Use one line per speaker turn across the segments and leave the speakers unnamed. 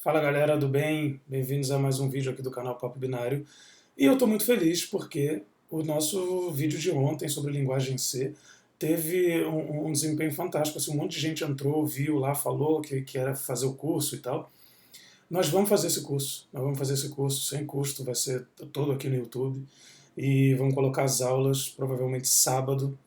Fala galera do bem, bem-vindos a mais um vídeo aqui do canal Papo Binário. E eu estou muito feliz porque o nosso vídeo de ontem sobre linguagem C teve um desempenho fantástico. Assim, um monte de gente entrou, viu lá, falou que era fazer o curso e tal. Nós vamos fazer esse curso sem custo, vai ser todo aqui no YouTube. E vamos colocar as aulas provavelmente sábado.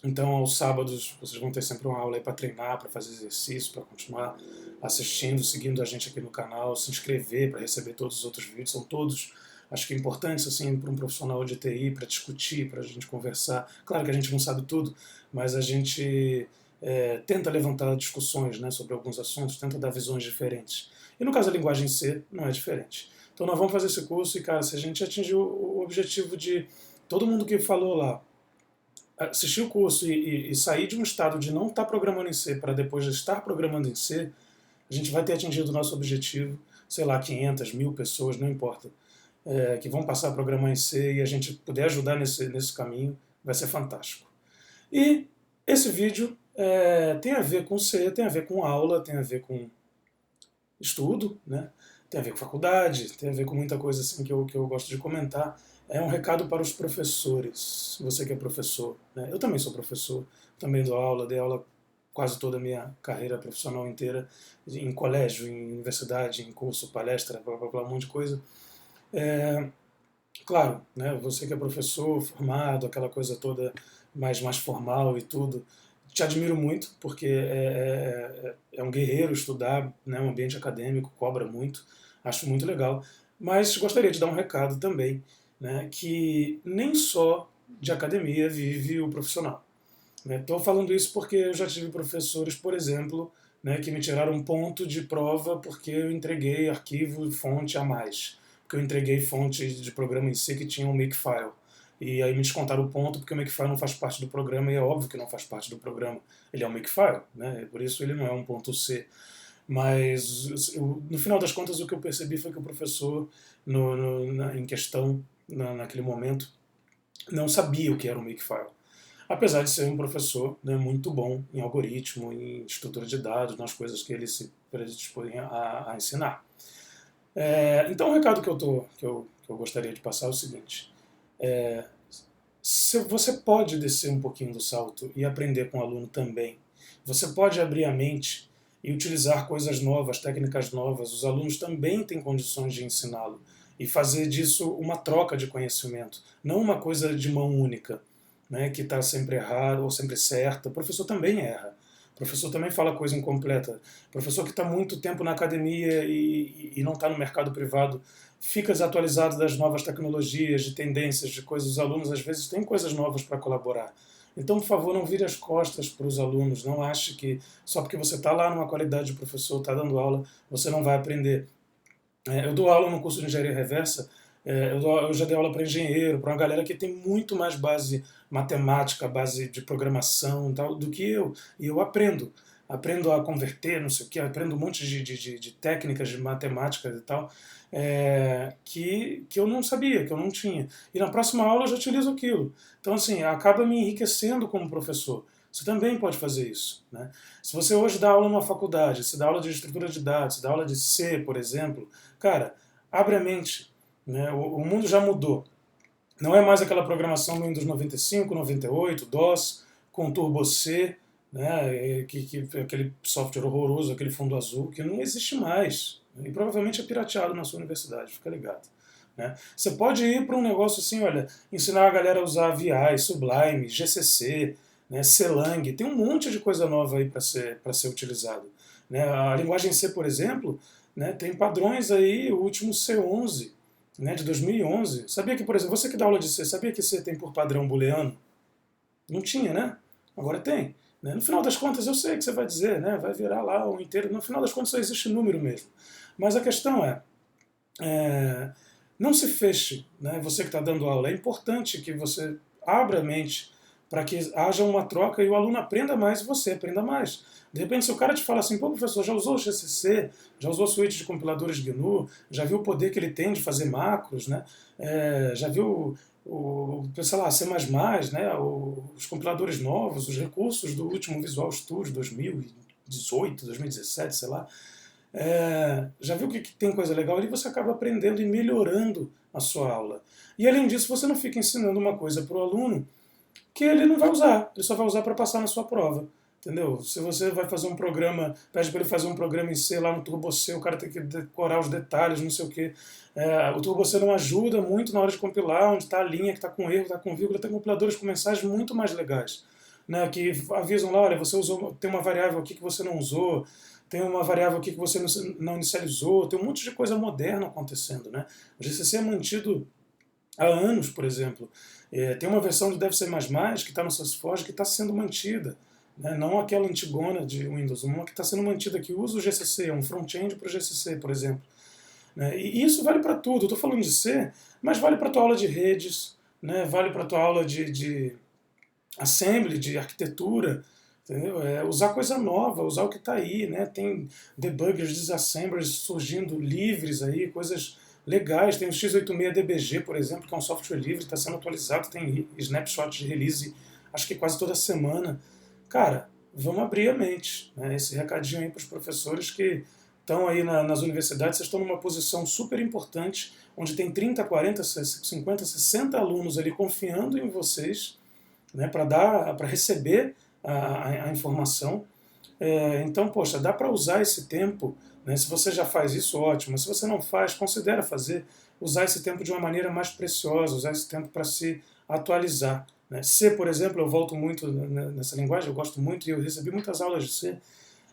Então, aos sábados, vocês vão ter sempre uma aula aí para treinar, para fazer exercício, para continuar assistindo, seguindo a gente aqui no canal, se inscrever para receber todos os outros vídeos. São todos, acho que importantes assim para um profissional de TI, para discutir, para a gente conversar. Claro que a gente não sabe tudo, mas a gente tenta levantar discussões, né, sobre alguns assuntos, tenta dar visões diferentes. E no caso da linguagem C, não é diferente. Então nós vamos fazer esse curso e, cara, se a gente atingir o objetivo de todo mundo que falou lá, assistir o curso e sair de um estado de não estar programando em C para depois de estar programando em C, a gente vai ter atingido o nosso objetivo, sei lá, 500, 1000 pessoas, não importa, que vão passar a programar em C e a gente puder ajudar nesse caminho, vai ser fantástico. E esse vídeo tem a ver com C, tem a ver com aula, tem a ver com estudo, né? Tem a ver com faculdade, tem a ver com muita coisa assim que eu gosto de comentar. É um recado para os professores, você que é professor, né? Eu também sou professor, também dou aula, dei aula quase toda a minha carreira profissional inteira, em colégio, em universidade, em curso, palestra, blá, blá, blá, um monte de coisa. É, claro, né, você que é professor, formado, aquela coisa toda mais formal e tudo, te admiro muito, porque é um guerreiro estudar, né, um ambiente acadêmico, cobra muito, acho muito legal. Mas gostaria de dar um recado também, né, que nem só de academia vive o profissional. Estou falando isso porque eu já tive professores, por exemplo, né, que me tiraram um ponto de prova porque eu entreguei arquivo e fonte a mais. Porque eu entreguei fonte de programa em si que tinha um makefile. E aí me descontaram o ponto porque o makefile não faz parte do programa e é óbvio que não faz parte do programa. Ele é um makefile, né? Por isso ele não é um ponto C. Mas no final das contas o que eu percebi foi que o professor em questão, naquele momento, não sabia o que era um makefile. Apesar de ser um professor, né, muito bom em algoritmo, em estrutura de dados, nas coisas que ele se predispõe a ensinar. Então o recado que eu gostaria de passar é o seguinte. Se você pode descer um pouquinho do salto e aprender com o aluno também. Você pode abrir a mente e utilizar coisas novas, técnicas novas. Os alunos também têm condições de ensiná-lo e fazer disso uma troca de conhecimento, não uma coisa de mão única, né, que está sempre errada ou sempre certa. O professor também erra. O professor também fala coisa incompleta. O professor que está muito tempo na academia e não está no mercado privado fica desatualizado das novas tecnologias, de tendências, de coisas. Os alunos às vezes têm coisas novas para colaborar. Então, por favor, não vire as costas para os alunos. Não ache que só porque você está lá numa qualidade de professor, está dando aula, você não vai aprender. Eu dou aula no curso de engenharia reversa, eu já dei aula para engenheiro, para uma galera que tem muito mais base matemática, base de programação tal, do que eu. E eu aprendo. Aprendo a converter, não sei o que, aprendo um monte de técnicas de matemática e tal, que eu não sabia, que eu não tinha. E na próxima aula eu já utilizo aquilo. Então, assim, acaba me enriquecendo como professor. Você também pode fazer isso, né? Se você hoje dá aula numa faculdade, se dá aula de estrutura de dados, se dá aula de C, por exemplo, cara, abre a mente, né? O mundo já mudou. Não é mais aquela programação do Windows 95, 98, DOS, com Turbo C, né? Aquele software horroroso, aquele fundo azul, que não existe mais. E provavelmente é pirateado na sua universidade, fica ligado. Né? Você pode ir para um negócio assim, olha, ensinar a galera a usar VI, Sublime, GCC, né, Celang, tem um monte de coisa nova aí para ser utilizado. Né? A linguagem C, por exemplo, né, tem padrões aí, o último C11, né, de 2011. Sabia que, por exemplo, você que dá aula de C, sabia que C tem por padrão booleano? Não tinha, né? Agora tem. Né? No final das contas, eu sei que você vai dizer, né, vai virar lá o inteiro. No final das contas, só existe número mesmo. Mas a questão não se feche, né? Você que está dando aula. É importante que você abra a mente para que haja uma troca e o aluno aprenda mais e você aprenda mais. De repente, se o cara te fala assim, pô, professor, já usou o GCC, já usou a suíte de compiladores GNU, já viu o poder que ele tem de fazer macros, né? Já viu sei lá, C++, né? Os compiladores novos, os recursos do último Visual Studio 2018, 2017, sei lá. Já viu que tem coisa legal ali? Você acaba aprendendo e melhorando a sua aula. E além disso, você não fica ensinando uma coisa para o aluno que ele não vai usar, ele só vai usar para passar na sua prova. Entendeu? Se você vai fazer um programa, pede para ele fazer um programa em C lá no Turbo C, o cara tem que decorar os detalhes, não sei o quê. O Turbo C não ajuda muito na hora de compilar, onde está a linha que está com erro, está com vírgula. Tem compiladores com mensagens muito mais legais, né, que avisam lá, olha, você usou, tem uma variável aqui que você não usou, tem uma variável aqui que você não inicializou, tem um monte de coisa moderna acontecendo. Né? O GCC é mantido há anos, por exemplo. Tem uma versão do Dev C++ que está no SourceForge que está sendo mantida, né? Não aquela antigona de Windows, uma que está sendo mantida que usa o GCC, um front-end para o GCC, por exemplo. Né? E isso vale para tudo. Estou falando de C, mas vale para a tua aula de redes, né? Vale para a tua aula de assembly, de arquitetura, entendeu? Usar coisa nova, usar o que está aí, né? Tem debuggers, disassemblers surgindo livres aí, coisas legais. Tem o X86DBG, por exemplo, que é um software livre, está sendo atualizado, tem snapshot de release, acho que quase toda semana. Cara, vamos abrir a mente, né? Esse recadinho aí para os professores que estão aí nas universidades, vocês estão numa posição super importante, onde tem 30, 40, 50, 60 alunos ali confiando em vocês, né, para receber a informação. Então, poxa, dá para usar esse tempo, né, se você já faz isso, ótimo, mas se você não faz, considera fazer, usar esse tempo de uma maneira mais preciosa, usar esse tempo para se atualizar. Né. C, por exemplo, eu volto muito nessa linguagem, eu gosto muito e eu recebi muitas aulas de C,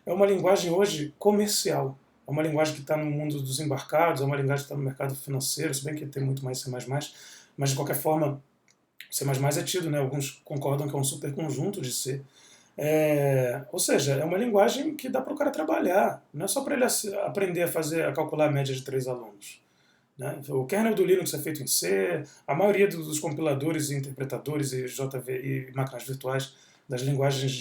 é uma linguagem hoje comercial, é uma linguagem que está no mundo dos embarcados, é uma linguagem que está no mercado financeiro, se bem que tem muito mais C++, mas de qualquer forma, C++ é tido, né? Alguns concordam que é um super conjunto de C. Ou seja, é uma linguagem que dá para o cara trabalhar, não é só para ele aprender a calcular a média de 3 alunos. Né? O kernel do Linux é feito em C, a maioria dos compiladores e interpretadores e JV e máquinas virtuais das linguagens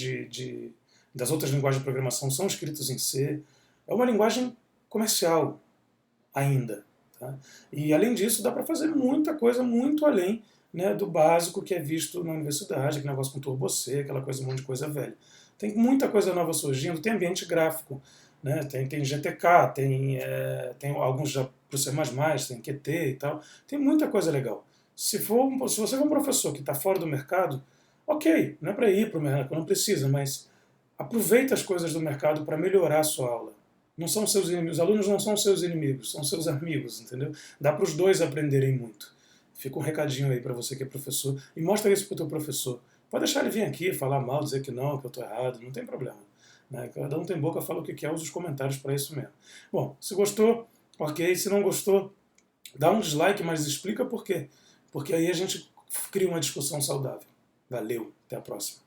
das outras linguagens de programação são escritos em C. É uma linguagem comercial ainda. Tá? E além disso, dá para fazer muita coisa muito além, né, do básico que é visto na universidade, aquele negócio com Turbo C, aquela coisa, um monte de coisa velha. Tem muita coisa nova surgindo, tem ambiente gráfico, né, tem GTK, tem alguns já para o C++, tem Qt e tal, tem muita coisa legal. Se você for um professor que está fora do mercado, ok, não é para ir para o mercado, não precisa, mas aproveita as coisas do mercado para melhorar a sua aula. Não são seus inimigos, os alunos não são seus inimigos, são seus amigos, entendeu? Dá para os dois aprenderem muito. Fica um recadinho aí para você que é professor e mostra isso para o teu professor. Pode deixar ele vir aqui falar mal, dizer que eu estou errado, não tem problema. Né? Cada um tem boca, fala o que quer, usa os comentários para isso mesmo. Bom, se gostou, ok. Se não gostou, dá um dislike, mas explica por quê. Porque aí a gente cria uma discussão saudável. Valeu, até a próxima.